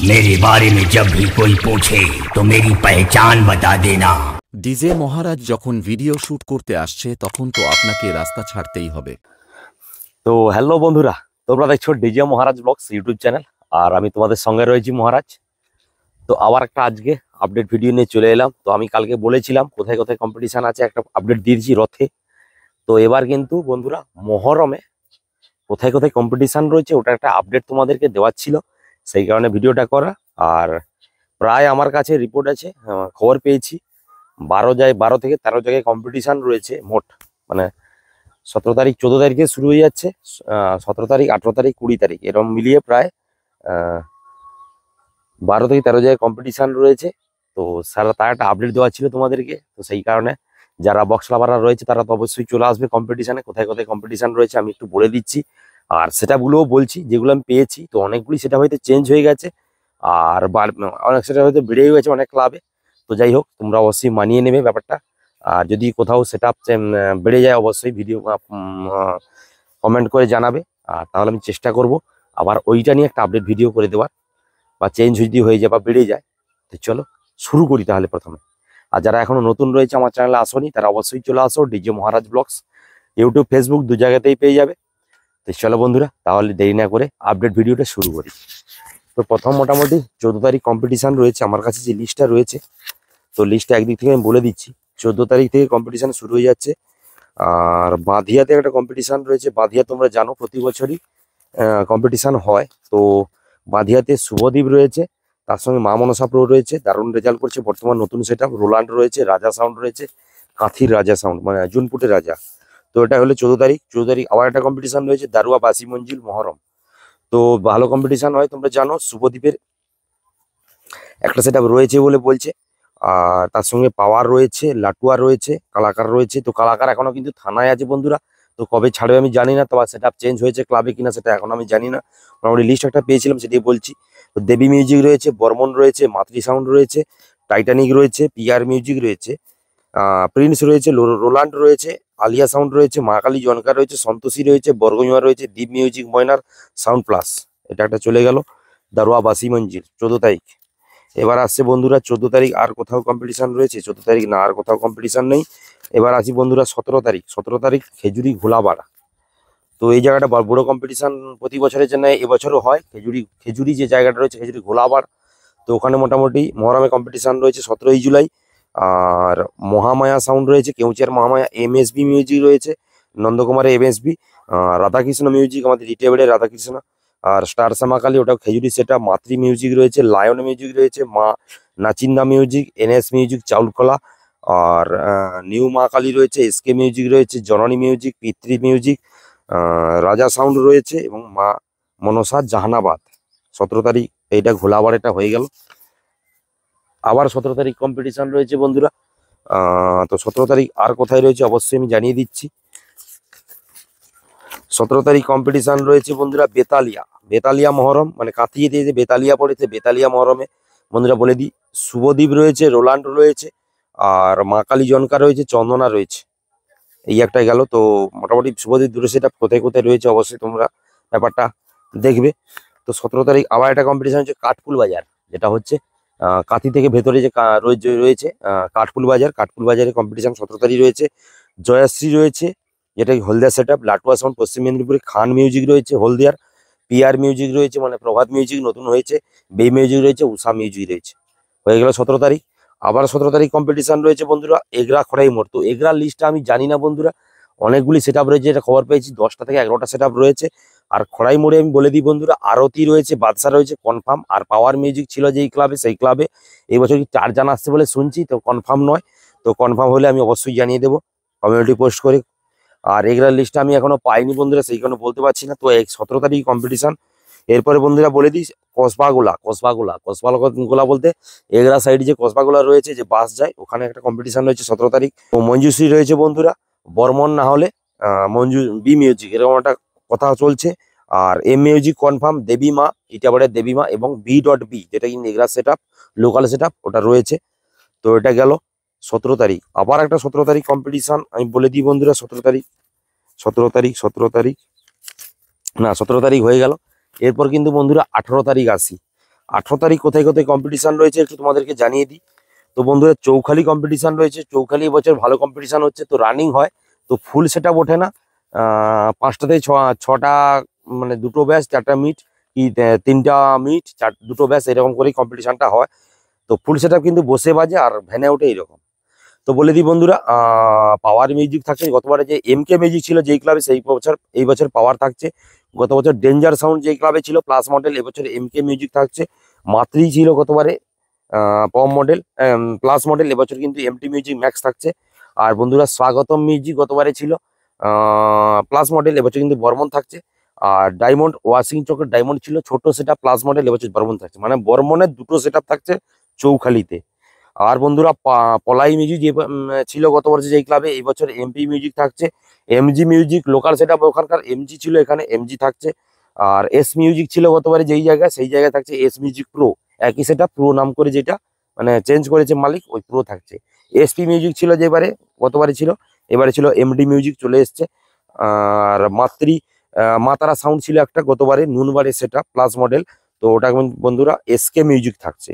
मेरे बारे में जब भी कोई पूछे तो मेरी पहचान बता देना। ডিজে মহারাজ যখন ভিডিও শুট করতে আসছে তখন তো আপনাকে রাস্তা ছাড়তেই হবে। তো হ্যালো বন্ধুরা, তোমরা দেখছো ডিজে মহারাজ ব্লগস ইউটিউব চ্যানেল, আর আমি তোমাদের সঙ্গে রয়েছি মহারাজ। তো আবার একটা আজকে আপডেট ভিডিও নিয়ে চলে এলাম। তো আমি কালকে বলেছিলাম কোথায় কোথায় কম্পিটিশন আছে, একটা আপডেট দিয়েছি রথে। তো এবার কিন্তু বন্ধুরা মহরমে কোথায় কোথায় কম্পিটিশন রয়েছে ওটা একটা আপডেট তোমাদেরকে দেওয়ার ছিল, সেই কারণে ভিডিওটা করা। আর প্রায় আমার কাছে রিপোর্ট আছে, খবর পেয়েছি 12 থেকে 13 জায়গায় কম্পিটিশন রয়েছে মোট। মানে 17 তারিখ 14 তারিখে শুরু হয়ে যাচ্ছে, 17 তারিখ 18 তারিখ 20 তারিখ এরকম মিলিয়ে প্রায় 12 থেকে 13 জায়গায় কম্পিটিশন রয়েছে। তো তার একটা আপডেট দেওয়া ছিল তোমাদেরকে। তো সেই কারণে যারা বক্স লাভাররা রয়েছে তারা তো অবশ্যই চলে আসবে কম্পিটিশনে। কোথায় কোথায় কম্পিটিশন রয়েছে আমি একটু বলে দিচ্ছি, আর সেটাগুলোও বলছি যেগুলো আমি পেয়েছি। তো অনেকগুলি সেটা হয়তো চেঞ্জ হয়ে গেছে, আর অনেক সেটা হয়তো বেড়েও গেছে অনেক ক্লাবে। তো যাই হোক, তোমরা অবশ্যই মানিয়ে নেবে ব্যাপারটা। আর যদি কোথাও সেট আপ বেড়ে যায় অবশ্যই ভিডিও কমেন্ট করে জানাবে, আর তাহলে আমি চেষ্টা করব আবার ওইটা নিয়ে একটা আপডেট ভিডিও করে দেওয়ার, বা চেঞ্জ যদি হয়ে যায় বা বেড়ে যায়। তো চলো শুরু করি তাহলে প্রথমে। আর যারা এখনো নতুন রয়েছে আমার চ্যানেলে আসোনি তারা অবশ্যই চলে আসো, ডিজে মহারাজ ব্লগস ইউটিউব ফেসবুক দু জায়গাতেই পেয়ে যাবে। তো চলো বন্ধুরা, তাহলে দেরি না করে আপডেট ভিডিওটা শুরু করি। তো প্রথম মোটামুটি 14 তারিখ কম্পিটিশান রয়েছে আমার কাছে যে লিস্টটা রয়েছে। তো লিস্টটা একদিক থেকে আমি বলে দিচ্ছি, 14 তারিখ থেকে কম্পিটিশান শুরু হয়ে যাচ্ছে। আর বাঁধিয়াতে একটা কম্পিটিশান রয়েছে। বাঁধিয়া তোমরা জানো প্রতি বছরই কম্পিটিশান হয়। তো বাঁধিয়াতে শুভদীপ রয়েছে, তার সঙ্গে মা মনসা প্রো রয়েছে, দারুণ রেজাল্ট করছে বর্তমান নতুন সেট আপ। রোলান্ড রয়েছে, রাজা সাউন্ড রয়েছে, কাঁথির রাজা সাউন্ড মানে জুনপুটের রাজা। তো এটা হলো 14 তারিখ। 14 তারিখ আবার একটা কম্পিটিশান রয়েছে, দারুয়া বাসি মঞ্জিল মহরম। তো ভালো কম্পিটিশান হয় তোমরা জানো। শুভদীপের একটা সেট আপ রয়েছে বলে বলছে, আর তার সঙ্গে পাওয়ার রয়েছে, লাটুয়া রয়েছে, কালাকার রয়েছে। তো কালাকার এখনো কিন্তু থানায় আছে বন্ধুরা, তো কবে ছাড়বে আমি জানি না। তো সেট আপ চেঞ্জ হয়েছে ক্লাবে কিনা সেটা এখন আমি জানি না। মোটামুটি লিস্ট একটা পেয়েছিলাম সেটাই বলছি। তো দেবী মিউজিক রয়েছে, বর্মন রয়েছে, মাতৃ সাউন্ড রয়েছে, টাইটানিক রয়েছে, পিআর মিউজিক রয়েছে, প্রিন্স রয়েছে, রোলান্ড রয়েছে, আলিয়া সাউন্ড রয়েছে, মা কালী জনকার রয়েছে, সন্তোষী রয়েছে, বর্গমিয়া রয়েছে, দীপ মিউজিক ময়নার, সাউন্ড প্লাস। এটা একটা চলে গেল দারোয়া বাসি মঞ্জিল 14 তারিখ। এবার আসছে বন্ধুরা 14 তারিখ আর কোথাও কম্পিটিশান রয়েছে? 14 তারিখ না, আর কোথাও কম্পিটিশান নেই। এবার আসি বন্ধুরা 17 তারিখ। 17 তারিখ খেজুরি ঘোলাবাড়া। তো এই জায়গাটা বড় কম্পিটিশান প্রতি বছরের জন্য এবছরও হয়। খেজুরি যে জায়গাটা রয়েছে খেজুরি ঘোলাবাড়, তো ওখানে মোটামুটি মহরমে কম্পিটিশান রয়েছে 17ই জুলাই। আর মহামায়া সাউন্ড রয়েছে, কেউচিয়ার মহামায়া, এমএসবি মিউজিক রয়েছে, নন্দকুমারের এমএসবি, রাধাকৃষ্ণ মিউজিক আমাদের রিটেবেডের রাধাকৃষ্ণ, আর স্টার শ্যামাকালী ওটাও খেজুরি সেটা, মাতৃ মিউজিক রয়েছে, লায়ন মিউজিক রয়েছে, মা নাচিন্দা মিউজিক, এনএস মিউজিক চাউলকলা, আর নিউ মা কালী রয়েছে, এসকে মিউজিক রয়েছে, জননী মিউজিক, পিতৃ মিউজিক, রাজা সাউন্ড রয়েছে এবং মা মনসা জাহানাবাদ। 17 তারিখ এইটা ঘোলাবার এটা হয়ে গেল। আবার 17 তারিখ কম্পিটিশান রয়েছে বন্ধুরা। তো 17 তারিখ আর কোথায় রয়েছে অবশ্যই আমি জানিয়ে দিচ্ছি। 17 তারিখ কম্পিটিশান রয়েছে বন্ধুরা বেতালিয়া মহরম, মানে কাঁথিয়ে দিয়ে যে বেতালিয়া পড়েছে বেতালিয়া মহরমে বন্ধুরা বলে দিই। শুভদীপ রয়েছে, রোলান্ড রয়েছে, আর মা কালী জনকা রয়েছে, চন্দনা রয়েছে। এই একটা গেল। তো মোটামুটি শুভদীপ দূরে সেটা কোথায় কোথায় রয়েছে অবশ্যই তোমরা ব্যাপারটা দেখবে। তো 17 তারিখ আবার একটা কম্পিটিশান হচ্ছে কাঠপুল বাজার, যেটা হচ্ছে কাঁথি থেকে ভেতরে যে রয়েছে কাঠপুল বাজারে কম্পিটিশান 17 তারিখ রয়েছে। জয়াশ্রী রয়েছে, যেটা হলদিয়া সেট আপ, লাটুয়া সাউন্ড পশ্চিম মেদিনীপুরে, খান মিউজিক রয়েছে হলদিয়ার, পিআর মিউজিক রয়েছে মানে প্রভাত মিউজিক নতুন হয়েছে, বে মিউজিক রয়েছে, উষা মিউজিক রয়েছে। হয়ে গেল 17 তারিখ। আবার 17 তারিখ কম্পিটিশান রয়েছে বন্ধুরা এগরা খড়াই মোড়। তো এগরার লিস্টটা আমি জানি না বন্ধুরা, অনেকগুলি সেট আপ রয়েছে, এটা খবর পেয়েছি 10টা থেকে 11টা সেট আপ রয়েছে। আর খড়াই মোড়ে আমি বলে দিই বন্ধুরা, আরতি রয়েছে, বাদশা রয়েছে কনফার্ম, আর পাওয়ার মিউজিক ছিল যেই ক্লাবে সেই ক্লাবে এই বছর কি 4 জন আসছে বলে শুনছি, তো কনফার্ম নয়। তো কনফার্ম হলে আমি অবশ্যই জানিয়ে দেবো কমিউনিটি পোস্ট করে। আর এগুলার লিস্টটা আমি এখনো পাইনি বন্ধুরা, সেই কারণে বলতে পারছি না। তো 17 তারিখ কম্পিটিশান। এরপরে বন্ধুরা বলে দিই কসবাগোলা বলতে এগরা সাইড যে কসবাগোলা রয়েছে যে বাস যায় ওখানে একটা কম্পিটিশান রয়েছে 17 তারিখ। তো মঞ্জুশ্রী রয়েছে বন্ধুরা, বর্মন না হলে মঞ্জু বি মিউজিক এরকম একটা কথা চলছে। আর এম মিউজিক কনফার্ম, দেবী মা ইটাবাড়ের দেবী মা, এবং বি যেটা কিন্তু Egra set up local set up ওটা রয়েছে। তো এটা গেল 17 তারিখ। আবার একটা 17 তারিখ কম্পিটিশান আমি বলে দিই বন্ধুরা। 17 তারিখ না, 17 তারিখ হয়ে গেল। এরপর কিন্তু বন্ধুরা 18 তারিখ আসি। 18 তারিখ কোথায় কোথায় কম্পিটিশন রয়েছে একটু তোমাদেরকে জানিয়ে দিই। তো বন্ধুরা চৌখালি কম্পিটিশন রয়েছে, চৌখালি এবছর ভালো কম্পিটিশন হচ্ছে, তো রানিং হয়, তো ফুল সেট আপ ওঠে না। 5টা থেকে 6টা, মানে 2টো ব্যাচ 4টা মিট কি 3টা মিট দুটো ব্যাচ এরকম করেই কম্পিটিশনটা হয়। তো ফুল সেট আপ কিন্তু বসে বাজে আর ভ্যানে ওঠে এইরকম। তো বলে দিই বন্ধুরা, পাওয়ার মিউজিক থাকছে। গতবারে যে এমকে মিউজিক ছিল যেই ক্লাবে, এই বছর পাওয়ার থাকছে। গত বছর ডেঞ্জার সাউন্ড যেই ক্লাবে ছিল প্লাস মডেল, এবছর এমকে মিউজিক থাকছে। মাতৃ ছিল গতবারে পম মডেল প্লাস মডেল, এবছর কিন্তু এমটি মিউজিক ম্যাক্স থাকছে। আর বন্ধুরা স্বাগতম মিউজিক গতবারে ছিল প্লাস মডেল, এবছর কিন্তু বর্মন থাকছে। আর ডায়মন্ড ওয়াশিং চকের ডায়মন্ড ছিল ছোট সেটা প্লাস মডেল, এবছর বর্মন থাকছে। মানে বর্মনের দুটো সেট থাকছে চৌখালিতে। আর বন্ধুরা পলাই মিউজিক যে ছিল গত বছর যেই ক্লাবে, এই বছর এমপি মিউজিক থাকছে। MG music local set up, ওখানকার এমজি ছিল, এখানে এমজি থাকছে। আর এস মিউজিক ছিল গতবারে যেই জায়গায়, সেই জায়গায় থাকছে এস মিউজিক প্রো। একই সেট আপ, প্রো নাম করে যেটা মানে চেঞ্জ করেছে মালিক, ওই প্রো থাকছে। এসপি মিউজিক ছিল যেবারে, গতবারে ছিল, এবারে ছিল এমডি মিউজিক চলে এসছে। আর মাতারা সাউন্ড ছিল একটা গতবারে, নুনবারে সেটা প্লাস মডেল, তো ওটা বন্ধুরা এসকে মিউজিক থাকছে।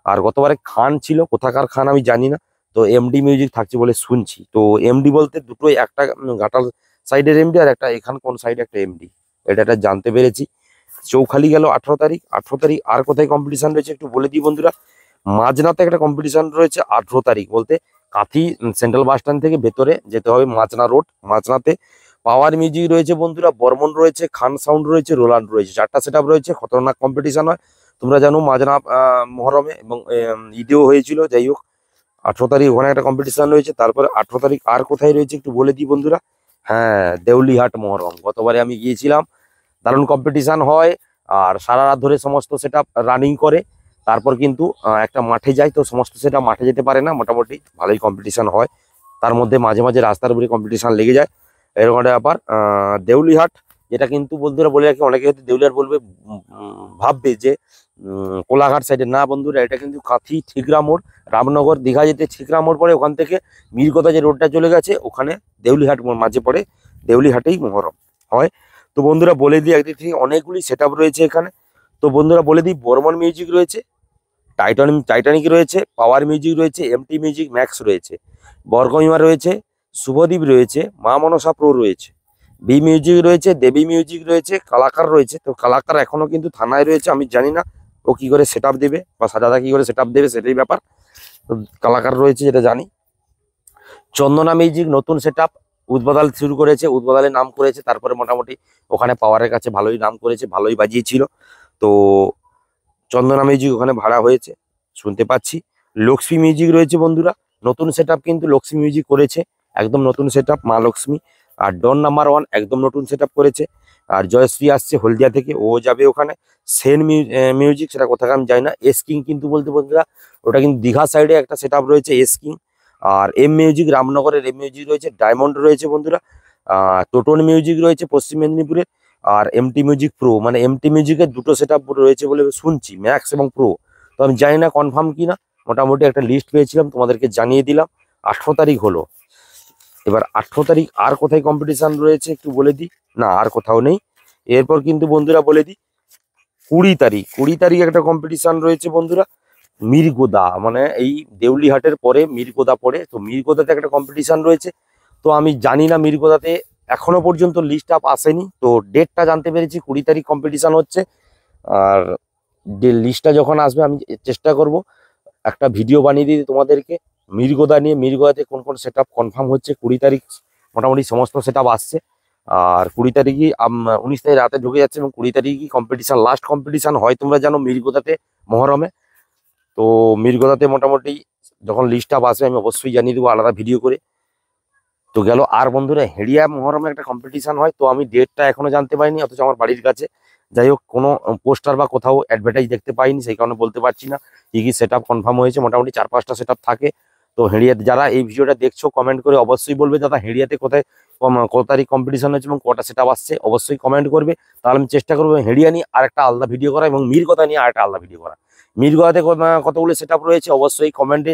আর গতবারে খান ছিল, কোথাকার খান আমি জানি না, তো এমডি মিউজিক থাকছে বলে শুনছি। তো এমডি বলতে দুটোই, একটা ঘাটাল সাইডের এমডি আর একটা এখান কোন সাইডে একটা এমডি, এটা জানতে পেরেছি। চৌখালি গেল 18 তারিখ। 18 তারিখ আর কোথায় কম্পিটিশন রয়েছে একটু বলে দিই বন্ধুরা। মাঝনাতে একটা কম্পিটিশন রয়েছে 18 তারিখ, বলতে কাঁথি সেন্ট্রাল বাস স্ট্যান্ড থেকে ভেতরে যেতে হবে, মাঝনা রোড, মাঝনাতে। পাওয়ার মিউজিক রয়েছে বন্ধুরা, বর্মন রয়েছে, খান সাউন্ড রয়েছে, রোলান্ড রয়েছে, 4টা সেট আপ রয়েছে। খতরনাক কম্পিটিশন হয়, তোমরা জানো মাজনা মহরমে এবং ঈদেও হয়েছিল। যাই হোক 18 তারিখ ওখানে একটা কম্পিটিশন রয়েছে। তারপরে 18 তারিখ আর কোথায় রয়েছে একটু বলে দিই বন্ধুরা। হ্যাঁ, দেউলিহাট মহরম, গতবারে আমি গিয়েছিলাম, দারুণ কম্পিটিশন হয়। আর সারা রাত ধরে সমস্ত সেট আপ রানিং করে, তারপর কিন্তু একটা মাঠে যায়, তো সমস্ত সেট আপ মাঠে যেতে পারে না, মোটামুটি ভালোই কম্পিটিশন হয়। তার মধ্যে মাঝে মাঝে রাস্তার উপরে কম্পিটিশন লেগে যায়, এরকম একটা ব্যাপার। দেউলিহাট যেটা কিন্তু বন্ধুরা বলে রাখি, অনেকে হয়তো দেউলিহাট বলবে, ভাববে যে কোলাঘাট সাইডে, না বন্ধুরা, এটা কিন্তু কাঁথি ঠিকরা মোড়, রামনগর দীঘা যেতে ঠিকরা মোড় পড়ে, ওখান থেকে মিরকোদা যে রোডটা চলে গেছে ওখানে দেউলিহাট মাঝে পড়ে, দেউলিহাটেই মহরম হয়। তো বন্ধুরা বলে দিই, একদিক থেকে অনেকগুলি সেট আপ রয়েছে এখানে। তো বন্ধুরা বলে দিই, বর্মন মিউজিক রয়েছে, টাইটানিক রয়েছে, পাওয়ার মিউজিক রয়েছে, এমটি মিউজিক ম্যাক্স রয়েছে, বর্গমিমা রয়েছে, শুভদীপ রয়েছে, মা মনসা প্রো রয়েছে, বি মিউজিক রয়েছে, দেবী মিউজিক রয়েছে, কালাকার রয়েছে। তো কালাকার এখনো কিন্তু থানায় রয়েছে, আমি জানি না ও কি করে সেট আপ দেবে বা সাজাদা কি করে সেট আপ দেবে, সেটাই ব্যাপার। তো কালাকার রয়েছে যেটা জানি। চন্দনা মিউজিক নতুন সেট আপ উদ্বোধন শুরু করেছে, উদ্বোধনের নাম করেছে, তারপরে মোটামুটি ওখানে পাওয়ারের কাছে ভালোই নাম করেছে, ভালোই বাজিয়েছিল। তো চন্দনা মিউজিক ওখানে ভাড়া হয়েছে শুনতে পাচ্ছি। লক্ষ্মী মিউজিক রয়েছে বন্ধুরা, নতুন সেট আপ কিন্তু লক্ষ্মী মিউজিক করেছে, একদম নতুন সেট আপ মা লক্ষ্মী। আর ডন নাম্বার 1 একদম নতুন সেট আপ করেছে। আর জয়শ্রী আসছে হলদিয়া থেকে, ও যাবে ওখানে। সেন মিউজিক সেটা কোথাকার আমি জানি না। এস কিং কিন্তু বলতে বন্ধুরা ওটা কিন্তু দীঘা সাইডে একটা সেট আপ রয়েছে এস কিং। আর এম মিউজিক রামনগরের এম মিউজিক রয়েছে, ডায়মন্ড রয়েছে বন্ধুরা। টোটন মিউজিক রয়েছে পশ্চিম মেদিনীপুরের। আর এমটি মিউজিক প্রো, মানে এমটি মিউজিকের দুটো সেট আপ রয়েছে বলে শুনছি, ম্যাক্স এবং প্রো। তো আমি জানি না কনফার্ম কিনা, মোটামুটি একটা লিস্ট পেয়েছিলাম, তোমাদেরকে জানিয়ে দিলাম। 18 তারিখ হলো, এবার 18 তারিখ আর কোথায় কম্পিটিশন রয়েছে একটু বলে দিই। না, আর কোথাও নেই। এরপর কিন্তু বন্ধুরা বলে দিই 20 তারিখ একটা কম্পিটিশন রয়েছে বন্ধুরা, মিরগোদা, মানে এই দেউলিহাটের পরে মিরগোদা পড়ে, তো মিরগোদাতে একটা কম্পিটিশন রয়েছে। তো আমি জানি না মিরগোদাতে এখনো পর্যন্ত লিস্ট আপ আসেনি, তো ডেটটা জানতে পেরেছি 20 তারিখ কম্পিটিশন হচ্ছে। আর লিস্টটা যখন আসবে আমি চেষ্টা করব একটা ভিডিও বানিয়ে দিতে তোমাদেরকে মিরগোদা নিয়ে, মিরগোদাতে কোন কোন সেট আপ কনফার্ম হচ্ছে। 20 তারিখ মোটামুটি সমস্ত সেট আপ আসছে। আর 20 তারিখই 19 তারিখ রাতে ঢুকে যাচ্ছে এবং 20 তারিখই কম্পিটিশন, লাস্ট কম্পিটিশন হয় তোমরা জানো মিরগোদাতে মহরমে। তো মিরগোদাতে মোটামুটি যখন লিস্ট আপ আসবে আমি অবশ্যই জানিয়ে দেবো আলাদা ভিডিও করে। তো গেল। আর বন্ধুরা হেড়িয়া মহরমে একটা কম্পিটিশন হয়, তো আমি ডেটটা এখনো জানতে পারিনি, অথচ আমার বাড়ির কাছে। যাই হোক, কোনো পোস্টার বা কোথাও অ্যাডভার্টাইজ দেখতে পাইনি, সেই কারণে বলতে পারছি না কি কি সেট আপ কনফার্ম হয়েছে। মোটামুটি 4-5টা সেট আপ থাকে। তো হেড়িয়াতে যারা এই ভিডিওটা দেখছো কমেন্ট করে অবশ্যই বলবে দাদা হেড়িয়াতে কোথায় কত তারিখ কম্পিটিশন হচ্ছে এবং কটা সেট আপ আসছে, অবশ্যই কমেন্ট করবে। তাহলে আমি চেষ্টা করবো হেড়িয়া নিয়ে আর একটা আলাদা ভিডিও করা এবং মিরগোদা নিয়ে আর একটা আলাদা ভিডিও করা। মিরগোদাতে কতগুলো সেট আপ রয়েছে অবশ্যই কমেন্টে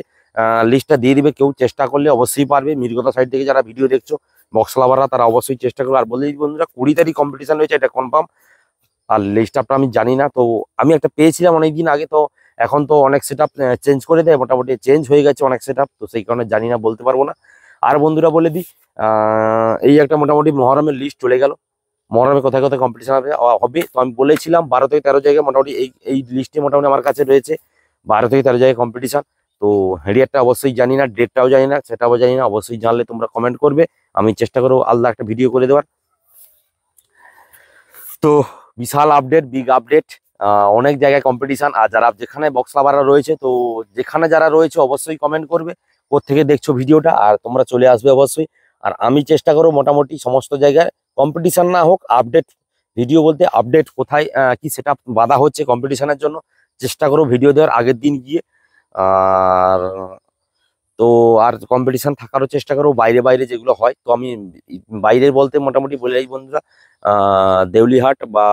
লিস্টটা দিয়ে দিবে, কেউ চেষ্টা করলে অবশ্যই পারবে। মিরগোদা সাইড থেকে যারা ভিডিও দেখছো বক্স লাভাররা, তারা অবশ্যই চেষ্টা করবে। আর বলে দিই বন্ধুরা 20 তারিখ কম্পিটিশন রয়েছে, এটা কনফার্ম। আর লিস্টটা আমি জানি না। তো আমি একটা পেয়েছিলাম অনেকদিন আগে, তো এখন তো অনেক সেট আপ চেঞ্জ করে দেয়, মোটামুটি চেঞ্জ হয়ে গেছে অনেক সেট আপ, তো সেই কারণে জানি না, বলতে পারবো না। আর বন্ধুরা বলে দিই, এই একটা মোটামুটি মহরমের লিস্ট চলে গেল। মহরমে কোথায় কোথায় কম্পিটিশন হবে, তো আমি বলেছিলাম 12 থেকে 13 জায়গায় মোটামুটি এই লিস্টে মোটামুটি আমার কাছে রয়েছে 12 থেকে 13 জায়গায় কম্পিটিশন। তো হেরিয়ারটা অবশ্যই জানি না, ডেটটাও জানি না, সেটাও জানি না, অবশ্যই জানলে তোমরা কমেন্ট করবে, আমি চেষ্টা করবো আলাদা একটা ভিডিও করে দেওয়ার। তো বিশাল আপডেট, বিগ আপডেট, অনেক জায়গায় কম্পিটিশন। আর যারা যেখানে বক্স লাভাররা রয়েছে, তো যেখানে যারা রয়েছে অবশ্যই কমেন্ট করবে কোত্থেকে দেখছো ভিডিওটা, আর তোমরা চলে আসবে অবশ্যই। আর আমি চেষ্টা করবো মোটামুটি সমস্ত জায়গায় কম্পিটিশন না হোক, আপডেট ভিডিও বলতে আপডেট কোথায় কি সেটা বাধা হচ্ছে কম্পিটিশনের জন্য, চেষ্টা করবো ভিডিও দেওয়ার আগের দিন গিয়ে। আর তো আর কম্পিটিশন থাকারও চেষ্টা করবো বাইরে বাইরে যেগুলো হয়। তো আমি বাইরের বলতে মোটামুটি বলে এই বন্ধুরা, দেউলিহাট বা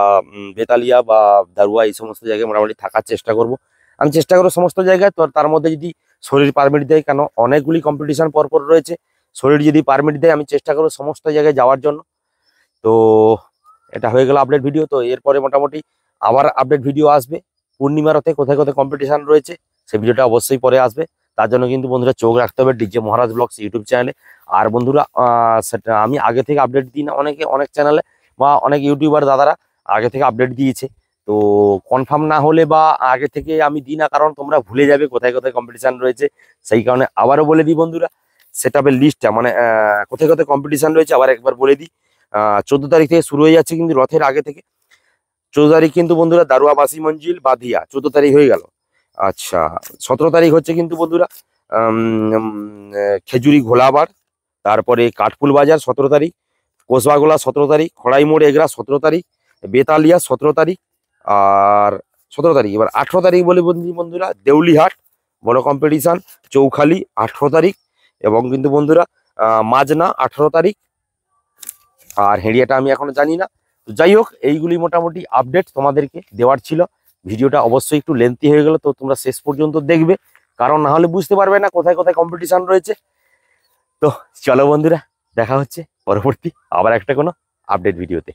বেতালিয়া বা দারুয়া এই সমস্ত জায়গায় মোটামুটি থাকার চেষ্টা করব। আমি চেষ্টা করবো সমস্ত জায়গায়, তো তার মধ্যে যদি শরীর পারমিট দেয়, কেন অনেকগুলি কম্পিটিশন পরপর রয়েছে, শরীর যদি পারমিট দেয় আমি চেষ্টা করবো সমস্ত জায়গায় যাওয়ার জন্য। তো এটা হয়ে গেল আপডেট ভিডিও। তো এরপরে মোটামুটি আবার আপডেট ভিডিও আসবে পূর্ণিমা রাতে কোথায় কোথায় কম্পিটিশন রয়েছে, সেই ভিডিওটা অবশ্যই পরে আসবে। তার জন্য কিন্তু বন্ধুরা চোখ রাখতে হবে ডিজে মহারাজ ব্লগস ইউটিউব চ্যানেলে। আর বন্ধুরা সেটা আমি আগে থেকে আপডেট দিই না, অনেক চ্যানেলে বা অনেক ইউটিউবার দাদারা আগে থেকে আপডেট দিয়েছে। তো কনফার্ম না হলে বা আগে থেকে আমি দিই না, কারণ তোমরা ভুলে যাবে কোথায় কোথায় কম্পিটিশন রয়েছে। সেই কারণে আবারও বলে দিই বন্ধুরা, সেটআপের লিস্টটা মানে কোথায় কোথায় কম্পিটিশন রয়েছে আবার একবার বলে দিই। 14 তারিখ থেকে শুরু হয়ে যাচ্ছে, কিন্তু রথের আগে থেকে। 14 তারিখ কিন্তু বন্ধুরা দারুয়া বাসি মঞ্জিল বাদিয়া, 14 তারিখ হয়ে গেল। আচ্ছা, 17 তারিখ হচ্ছে কিন্তু বন্ধুরা খেজুরি ঘোলাবার, তারপরে কাঠপুল বাজার 17 তারিখ, কোসবাগোলা 17 তারিখ, খড়াইমোড় এগরা 17 তারিখ, বেতালিয়া 17 তারিখ, আর 17 তারিখ। এবার 18 তারিখ বলে বন্ধুরা দেউলিহাট বড় কম্পিটিশন, চৌখালি 18 তারিখ, এবং কিন্তু বন্ধুরা মাজনা 18 তারিখ, আর হেরিয়াটা আমি এখনো জানি না। তো যাই হোক, এইগুলি মোটামুটি আপডেট তোমাদেরকে দেওয়ার ছিল। ভিডিওটা অবশ্যই একটু লেন্থি হয়ে গেল, তো তোমরা শেষ পর্যন্ত দেখবে, কারণ না হলে বুঝতে পারবে না কোথায় কোথায় কম্পিটিশন রয়েছে। তো চলো বন্ধুরা, দেখা হচ্ছে পরবর্তী আবার একটা কোনো আপডেট ভিডিওতে।